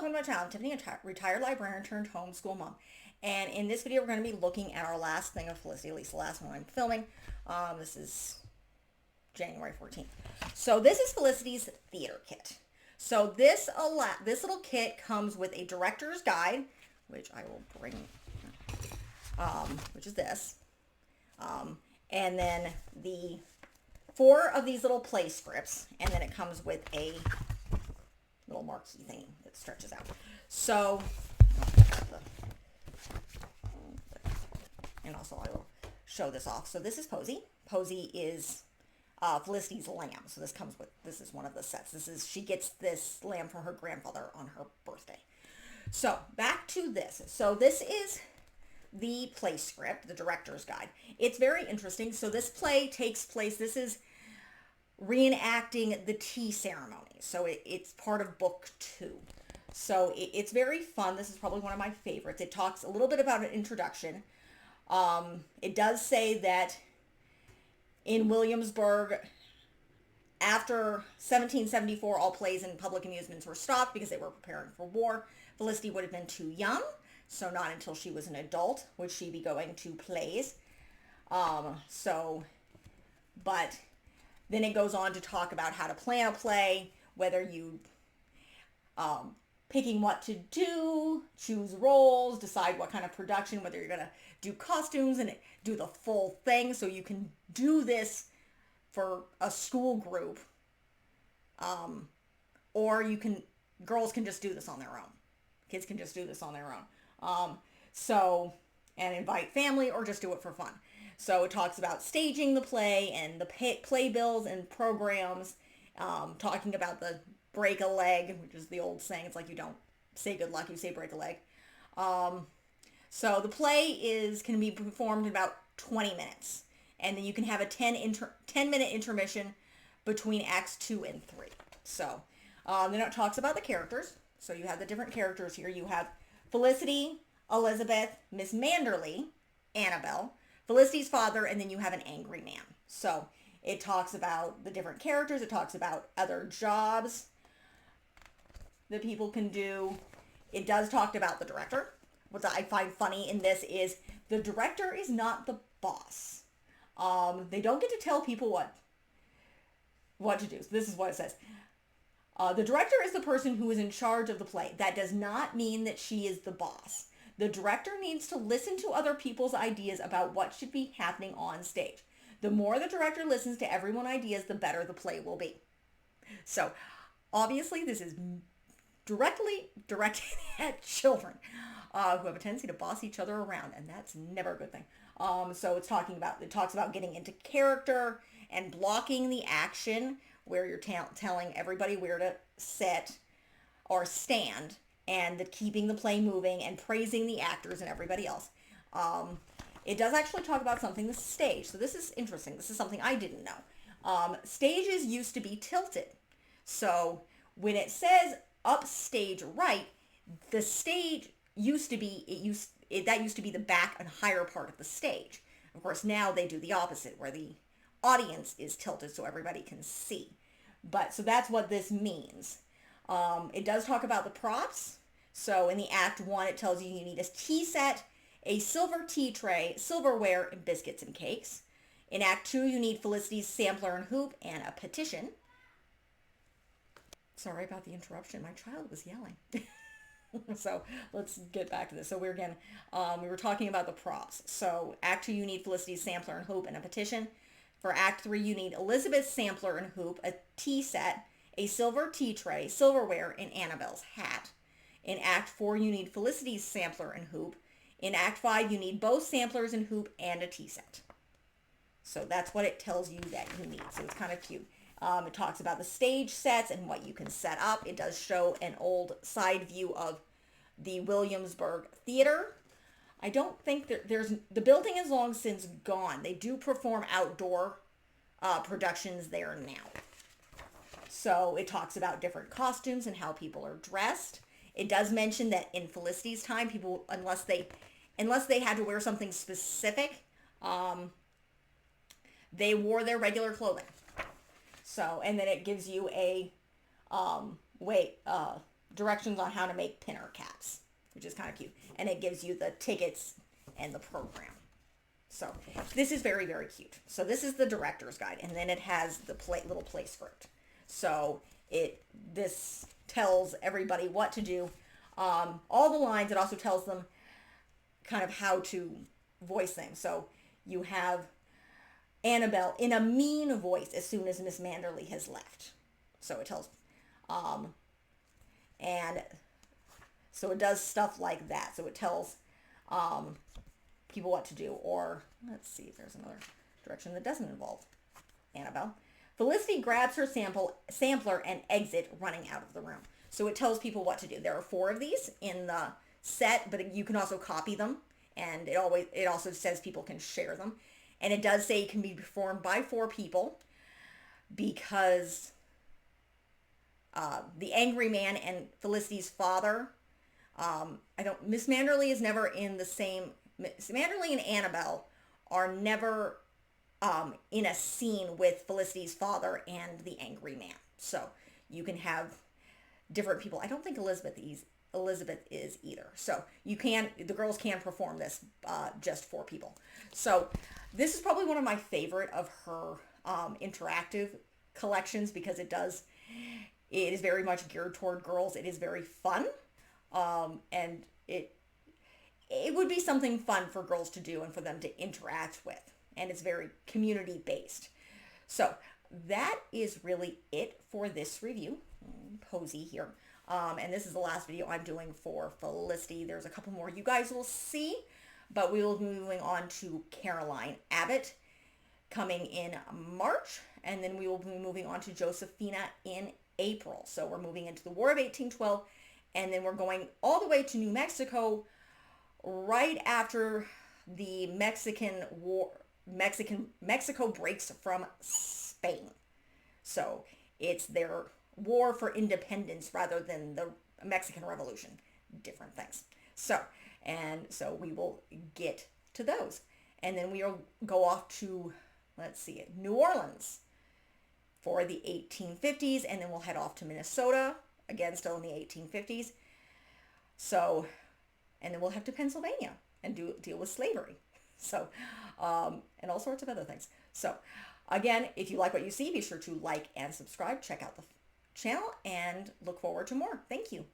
welcome to my channel. I'm Tiffany, a retired librarian turned homeschool mom. And in this video, we're going to be looking at our last thing of Felicity, at least the last one I'm filming. This is January 14th. So this is Felicity's theater kit. So this little kit comes with a director's guide, which I will bring, which is this. And then the 4 of these little play scripts, and then it comes with a little marquee thing that stretches out. So, and also I will show this off. So this is Posy. Posy is Felicity's lamb. So this is one of the sets. She gets this lamb from her grandfather on her birthday. So back to this. So this is the play script, the director's guide. It's very interesting. So this play takes place, this is reenacting the tea ceremony. So it's part of book 2. So it's very fun. This is probably one of my favorites. It talks a little bit about an introduction. It does say that in Williamsburg, after 1774, all plays and public amusements were stopped because they were preparing for war. Felicity would have been too young, so not until she was an adult would she be going to plays. But then it goes on to talk about how to plan a play, whether you picking what to do, choose roles, decide what kind of production, whether you're going to do costumes and do the full thing. So you can do this for a school group, or girls can just do this on their own. Kids can just do this on their own. And invite family or just do it for fun. So it talks about staging the play and the playbills and programs, talking about the break a leg, which is the old saying. It's like you don't say good luck, you say break a leg. So the play can be performed in about 20 minutes. And then you can have a 10-minute intermission between acts 2 and 3. So then it talks about the characters. So you have the different characters here. You have Felicity, Elizabeth, Miss Manderley, Annabelle, Felicity's father, and then you have an angry man. So it talks about the different characters. It talks about other jobs that people can do. It does talk about the director. What I find funny in this is the director is not the boss. They don't get to tell people what to do. So this is what it says. The director is the person who is in charge of the play. That does not mean that she is the boss. The director needs to listen to other people's ideas about what should be happening on stage. The more the director listens to everyone's ideas, the better the play will be. So, obviously, this is directly directed at children who have a tendency to boss each other around, and that's never a good thing. So it talks about getting into character and blocking the action, where you're telling everybody where to sit or stand, and keeping the play moving and praising the actors and everybody else. It does actually talk about something, the stage. So this is interesting. This is something I didn't know. Stages used to be tilted. So when it says upstage right, the stage used to be, that used to be the back and higher part of the stage. Of course, now they do the opposite, where the audience is tilted so everybody can see. So that's what this means. It does talk about the props. So in the Act 1, it tells you need a tea set, a silver tea tray, silverware, and biscuits and cakes. In Act 2, you need Felicity's sampler and hoop and a petition. Sorry about the interruption. My child was yelling. So let's get back to this. So we were talking about the props. So Act 2, you need Felicity's sampler and hoop and a petition. For Act 3, you need Elizabeth's sampler and hoop, a tea set, a silver tea tray, silverware, and Annabelle's hat. In Act 4, you need Felicity's sampler and hoop. In Act 5, you need both samplers and hoop and a tea set. So that's what it tells you that you need. So it's kind of cute. It talks about the stage sets and what you can set up. It does show an old side view of the Williamsburg Theater. I don't think the building is long since gone. They do perform outdoor productions there now. So it talks about different costumes and how people are dressed. It does mention that in Felicity's time, people, unless they had to wear something specific, they wore their regular clothing. So, and then it gives you a directions on how to make pinner caps, which is kind of cute. And it gives you the tickets and the program. So this is very, very cute. So this is the director's guide, and then it has the little play script. So this tells everybody what to do. All the lines. It also tells them kind of how to voice things. So you have Annabelle in a mean voice as soon as Miss Manderley has left. So it tells, and so it does stuff like that. So it tells people what to do. Or let's see if there's another direction that doesn't involve Annabelle. Felicity grabs her sampler and exit, running out of the room. So it tells people what to do. There are 4 of these in the set, but you can also copy them, and it also says people can share them. And it does say it can be performed by 4 people, because the angry man and Felicity's father, Miss Manderley is never in the same. Miss Manderley and Annabelle are never in a scene with Felicity's father and the angry man. So you can have different people. I don't think Elizabeth is either. So the girls can perform this just for people. So this is probably one of my favorite of her interactive collections, because it is very much geared toward girls. It is very fun, and it would be something fun for girls to do and for them to interact with. And it's very community based. So that is really it for this review. Posy here. And this is the last video I'm doing for Felicity. There's a couple more you guys will see, but we will be moving on to Caroline Abbott coming in March, and then we will be moving on to Josephina in April. So we're moving into the War of 1812, and then we're going all the way to New Mexico right after the Mexican War. Mexico breaks from Spain. So it's their war for independence rather than the Mexican Revolution. Different things. So we will get to those. And then we'll go off to, New Orleans for the 1850s, and then we'll head off to Minnesota, again, still in the 1850s. So, and then we'll head to Pennsylvania and deal with slavery. So, and all sorts of other things. So, again, if you like what you see, be sure to like and subscribe. Check out the channel and look forward to more. Thank you.